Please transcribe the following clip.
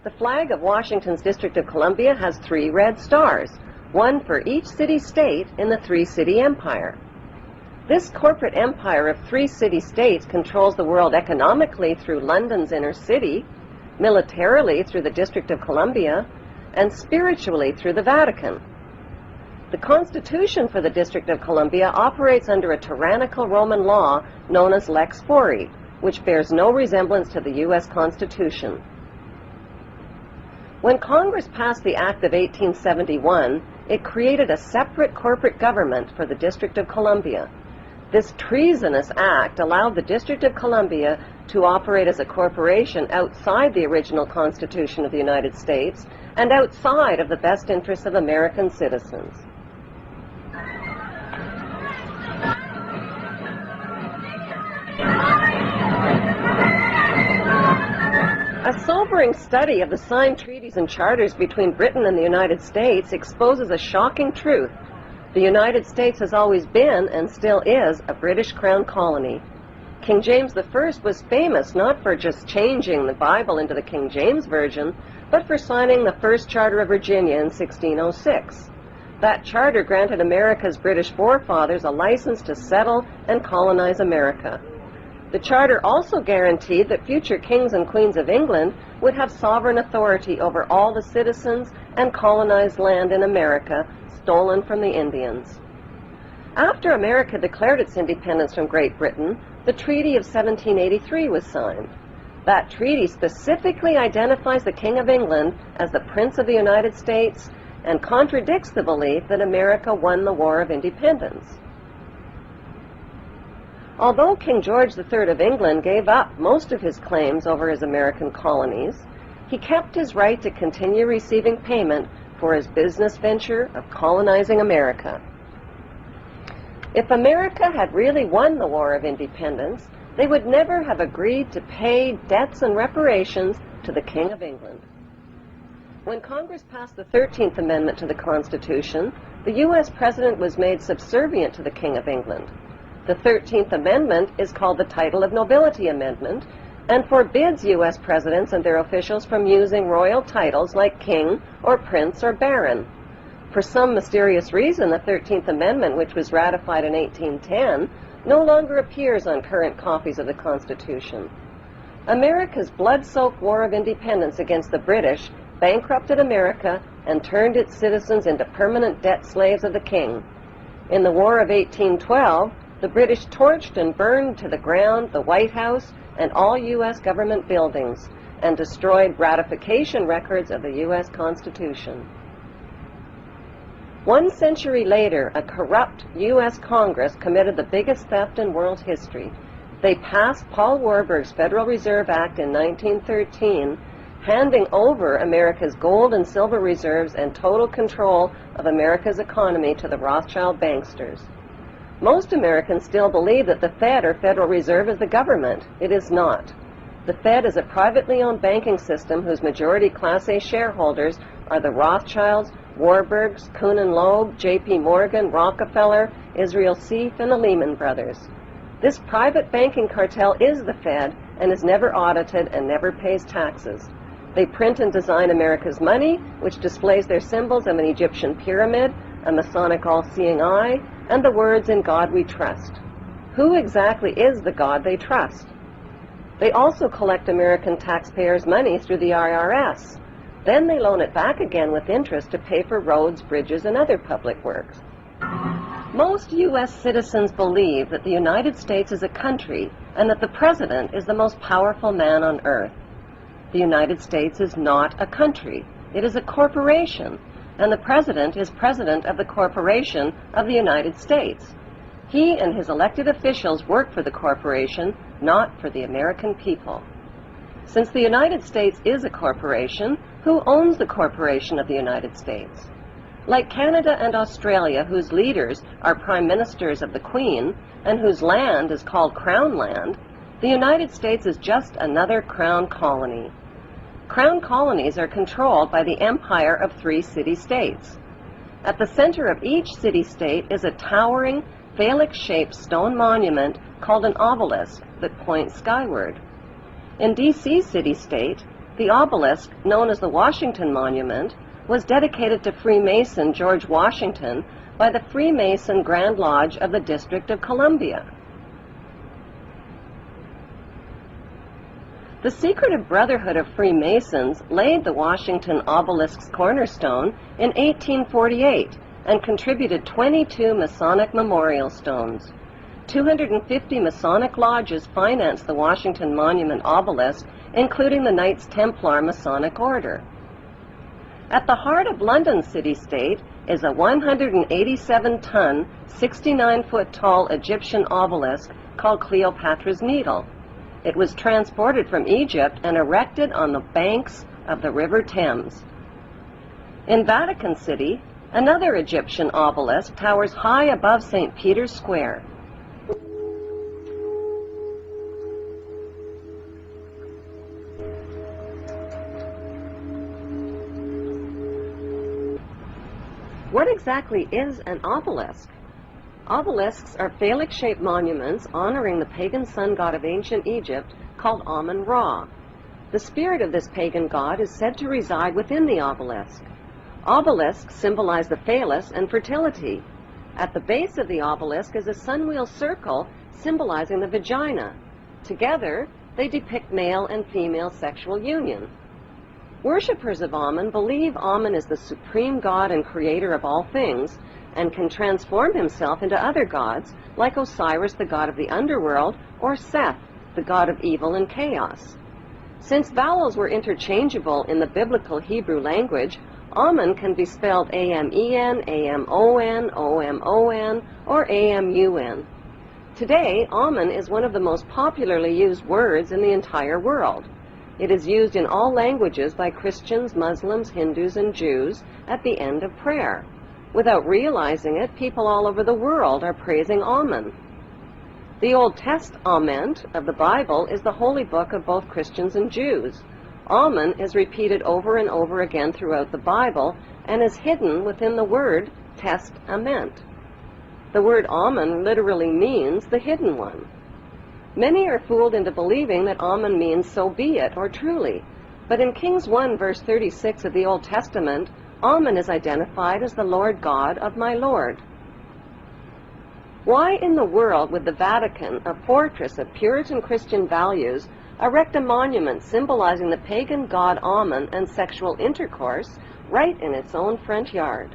The flag of Washington's District of Columbia has 3 red stars, one for each city-state in the 3-city empire. This corporate empire of 3 city-states controls the world economically through London's inner city, militarily through the District of Columbia, and spiritually through the Vatican. The Constitution for the District of Columbia operates under a tyrannical Roman law known as Lex Fori, which bears no resemblance to the U.S. Constitution. When Congress passed the Act of 1871, it created a separate corporate government for the District of Columbia. This treasonous act allowed the District of Columbia to operate as a corporation outside the original Constitution of the United States and outside of the best interests of American citizens. A sobering study of the signed treaties and charters between Britain and the United States exposes a shocking truth. The United States has always been, and still is, a British Crown colony. King James I was famous not for just changing the Bible into the King James Version, but for signing the First Charter of Virginia in 1606. That charter granted America's British forefathers a license to settle and colonize America. The charter also guaranteed that future kings and queens of England would have sovereign authority over all the citizens and colonized land in America stolen from the Indians. After America declared its independence from Great Britain, the Treaty of 1783 was signed. That treaty specifically identifies the King of England as the Prince of the United States and contradicts the belief that America won the War of Independence. Although King George III of England gave up most of his claims over his American colonies, he kept his right to continue receiving payment for his business venture of colonizing America. If America had really won the War of Independence, they would never have agreed to pay debts and reparations to the King of England. When Congress passed the 13th Amendment to the Constitution, the U.S. President was made subservient to the King of England. The 13th Amendment is called the Title of Nobility Amendment and forbids U.S. presidents and their officials from using royal titles like king or prince or baron. For some mysterious reason, the 13th Amendment, which was ratified in 1810, no longer appears on current copies of the Constitution. America's blood-soaked War of Independence against the British bankrupted America and turned its citizens into permanent debt slaves of the king. In the War of 1812, the British torched and burned to the ground the White House and all U.S. government buildings and destroyed ratification records of the U.S. Constitution. 1 century later, a corrupt U.S. Congress committed the biggest theft in world history. They passed Paul Warburg's Federal Reserve Act in 1913, handing over America's gold and silver reserves and total control of America's economy to the Rothschild banksters. Most Americans still believe that the Fed, or Federal Reserve, is the government. It is not. The Fed is a privately owned banking system whose majority Class A shareholders are the Rothschilds, Warburgs, Kuhn and Loeb, J.P. Morgan, Rockefeller, Israel Seif, and the Lehman Brothers. This private banking cartel is the Fed and is never audited and never pays taxes. They print and design America's money, which displays their symbols of an Egyptian pyramid, a Masonic all-seeing eye, and the words, "In God we trust." Who exactly is the God they trust? They also collect American taxpayers' money through the IRS. Then they loan it back again with interest to pay for roads, bridges, and other public works. Most U.S. citizens believe that the United States is a country and that the President is the most powerful man on earth. The United States is not a country. It is a corporation, and the President is President of the Corporation of the United States. He and his elected officials work for the corporation, not for the American people. Since the United States is a corporation, who owns the corporation of the United States? Like Canada and Australia, whose leaders are prime ministers of the Queen and whose land is called Crown Land, the United States is just another Crown colony. Crown colonies are controlled by the empire of 3 city-states. At the center of each city-state is a towering, phallic-shaped stone monument called an obelisk that points skyward. In D.C. city-state, the obelisk, known as the Washington Monument, was dedicated to Freemason George Washington by the Freemason Grand Lodge of the District of Columbia. The Secretive Brotherhood of Freemasons laid the Washington obelisk's cornerstone in 1848 and contributed 22 Masonic memorial stones. 250 Masonic lodges financed the Washington Monument obelisk, including the Knights Templar Masonic Order. At the heart of London city-state is a 187-ton, 69-foot-tall Egyptian obelisk called Cleopatra's Needle. It was transported from Egypt and erected on the banks of the River Thames. In Vatican City, another Egyptian obelisk towers high above St. Peter's Square. What exactly is an obelisk? Obelisks are phallic-shaped monuments honoring the pagan sun god of ancient Egypt called Amun-Ra. The spirit of this pagan god is said to reside within the obelisk. Obelisks symbolize the phallus and fertility. At the base of the obelisk is a sunwheel circle symbolizing the vagina. Together, they depict male and female sexual union. Worshippers of Amun believe Amun is the supreme god and creator of all things, and can transform himself into other gods, like Osiris, the god of the underworld, or Seth, the god of evil and chaos. Since vowels were interchangeable in the biblical Hebrew language, Amun can be spelled A-M-E-N, A-M-O-N, O-M-O-N, or A-M-U-N. Today, Amun is one of the most popularly used words in the entire world. It is used in all languages by Christians, Muslims, Hindus, and Jews at the end of prayer. Without realizing it, people all over the world are praising Amun. The Old Testament of the Bible is the holy book of both Christians and Jews. Amun is repeated over and over again throughout the Bible and is hidden within the word testament. The word Amun literally means the hidden one. Many are fooled into believing that Amun means so be it or truly, but in Kings 1 verse 36 of the Old Testament, Amun is identified as the Lord God of my Lord. Why in the world would the Vatican, a fortress of Puritan Christian values, erect a monument symbolizing the pagan god Amun and sexual intercourse right in its own front yard?